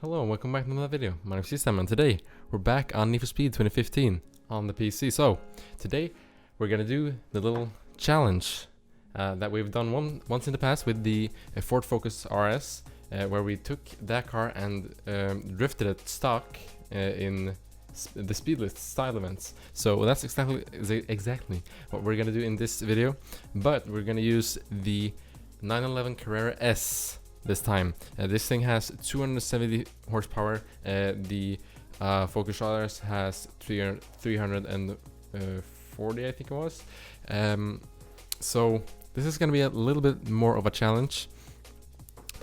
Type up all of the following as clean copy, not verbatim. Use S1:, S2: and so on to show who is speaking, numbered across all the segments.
S1: Hello and welcome back to another video. My name is SkiStam and today we're back on Need for Speed 2015 on the PC. So today we're gonna do the little challenge that we've done once in the past with the Ford Focus RS, where we took that car and drifted it stock in the Speedlists style events. So that's exactly what we're gonna do in this video, but we're gonna use the 911 Carrera S this time. This thing has 270 horsepower. The Focus RS has 340, I think it was. So this is gonna be a little bit more of a challenge.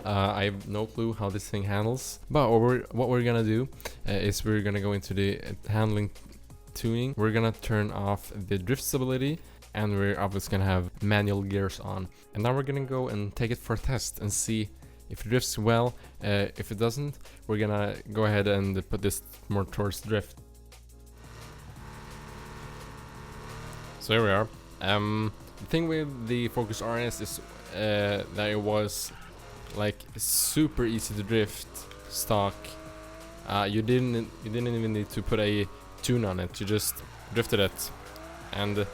S1: I have no clue how this thing handles, but what we're gonna do is we're gonna go into the handling tuning. We're gonna turn off the drift stability, and we're obviously gonna have manual gears on. And now we're gonna go and take it for a test and see if it drifts well. If it doesn't, we're gonna go ahead and put this more towards drift. So here we are. The thing with the Focus RS is that it was like super easy to drift stock. You didn't even need to put a tune on it. You just drifted it, and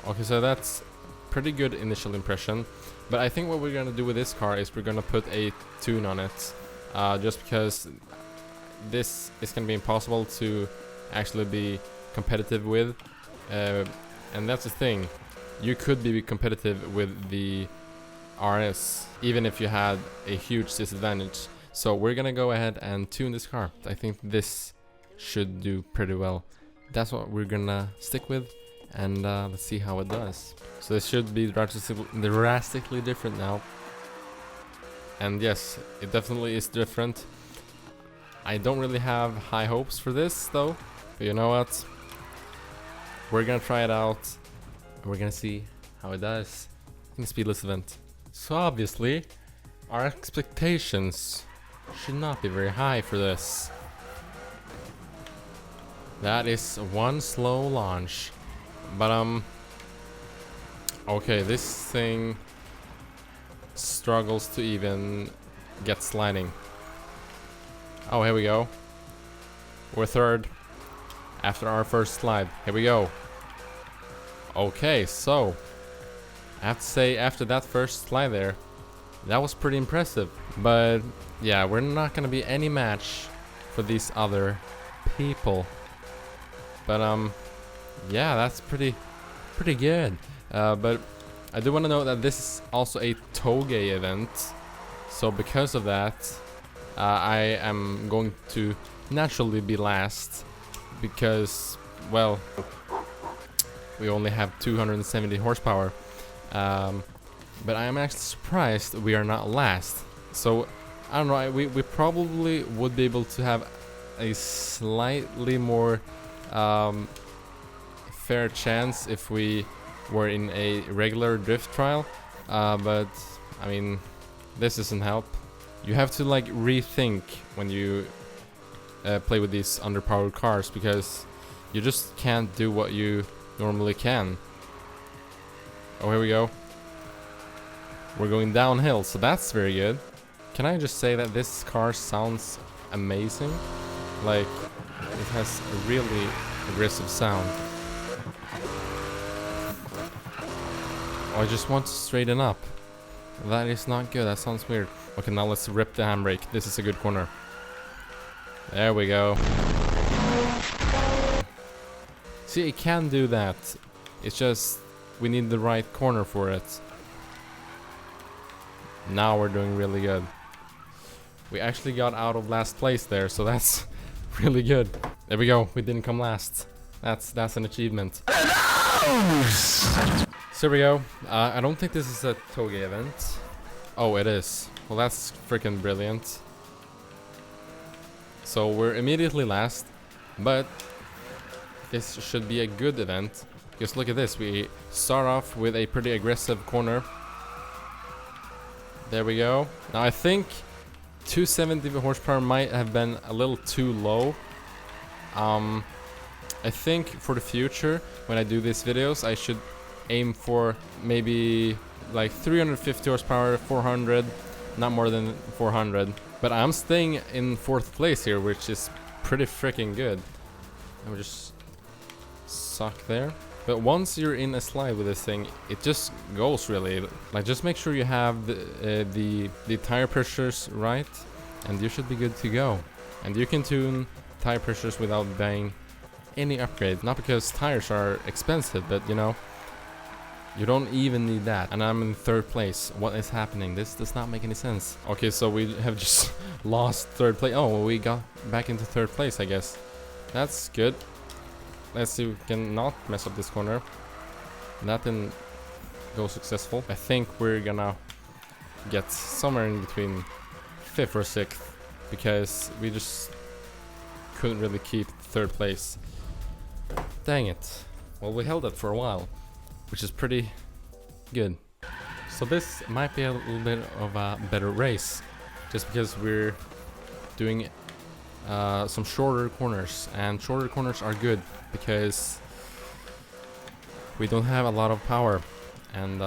S1: okay, so that's pretty good initial impression. But I think what we're gonna do with this car is we're gonna put a tune on it, just because this is gonna be impossible to actually be competitive with, and that's the thing. You could be competitive with the RS even if you had a huge disadvantage. So we're gonna go ahead and tune this car. I think this should do pretty well. That's what we're gonna stick with, and let's see how it does. So this should be drastically different now. And yes, it definitely is different. I don't really have high hopes for this though, but you know what? We're gonna try it out. We're gonna see how it does in the Speedlist event. So obviously, our expectations should not be very high for this. That is one slow launch. But okay, this thing struggles to even get sliding. Oh, here we go. We're third after our first slide. Here we go. Okay, so I have to say, after that first slide there, that was pretty impressive. But yeah, we're not gonna be any match for these other people. But yeah, that's pretty good. But I do want to note that this is also a Toge event, so because of that, I am going to naturally be last, because, well, we only have 270 horsepower. But I am actually surprised we are not last. So I don't know, we probably would be able to have a slightly more fair chance if we were in a regular drift trial, but I mean, this doesn't help. You have to like rethink when you play with these underpowered cars, because you just can't do what you normally can. Oh, here we go. We're going downhill, so that's very good. Can I just say that this car sounds amazing? Like, it has a really aggressive sound. Oh, I just want to straighten up. That is not good. That sounds weird. Okay, now let's rip the handbrake. This is a good corner. There we go. See, it can do that. It's just we need the right corner for it. Now we're doing really good. We actually got out of last place there, so that's really good. There we go. We didn't come last. That's an achievement. So here we go. I don't think this is a Toge event. Oh, it is. Well, that's freaking brilliant. So we're immediately last, but this should be a good event, because look at this. We start off with a pretty aggressive corner. There we go. Now I think 270 horsepower might have been a little too low. I think for the future, when I do these videos, I should aim for maybe like 350 horsepower, 400, not more than 400. But I'm staying in 4th place here, which is pretty freaking good. I would just suck there. But once you're in a slide with this thing, it just goes really. Like, just make sure you have the tire pressures right, and you should be good to go. And you can tune tire pressures without buying any upgrade. Not because tires are expensive, but you know, you don't even need that. And I'm in 3rd place. What is happening? This does not make any sense. Okay, so we have just lost 3rd place. Oh, well, we got back into 3rd place, I guess. That's good. Let's see if we can not mess up this corner. That didn't go successful. I think we're gonna get somewhere in between 5th or 6th, because we just couldn't really keep 3rd place. Dang it. Well, we held it for a while, which is pretty good. So this might be a little bit of a better race, just because we're doing some shorter corners, and shorter corners are good because we don't have a lot of power. And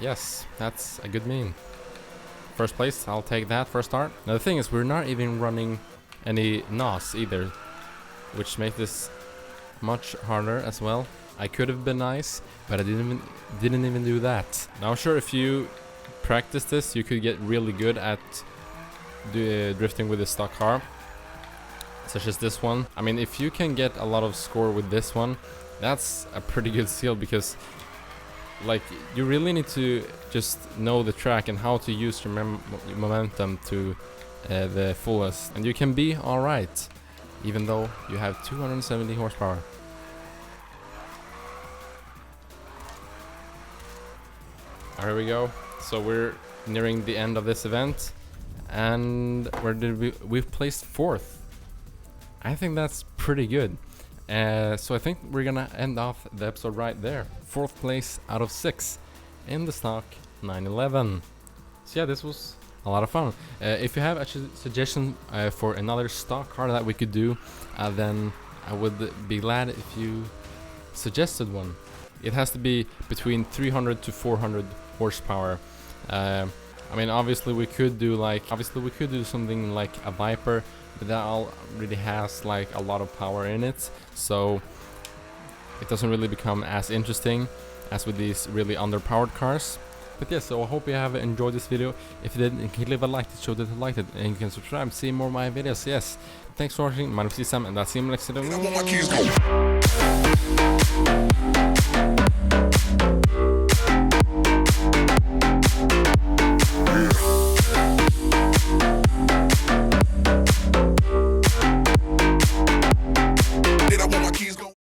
S1: yes, that's a good mean. 1st place, I'll take that for a start. Now the thing is, we're not even running any NOS either, which makes this much harder as well. I could have been nice, but I didn't even do that. Now sure, if you practice this, you could get really good at drifting with a stock car, such as this one. I mean, if you can get a lot of score with this one, that's a pretty good skill, because like, you really need to just know the track and how to use your momentum to the fullest, and you can be alright even though you have 270 horsepower. Here we go. So we're nearing the end of this event, and where did we've placed 4th. I think that's pretty good. So I think we're gonna end off the episode right there. 4th place out of 6 in the stock 911. So yeah, this was a lot of fun. If you have a suggestion for another stock car that we could do, then I would be glad if you suggested one. It has to be between 300 to 400 horsepower. I mean, obviously we could do something like a Viper, but that already has like a lot of power in it, so it doesn't really become as interesting as with these really underpowered cars. But yeah, so I hope you have enjoyed this video. If you did, you can leave a like to show that you liked it, and you can subscribe to see more of my videos. Yes, thanks for watching. My name is SkiStam, and I'll see you in the next video.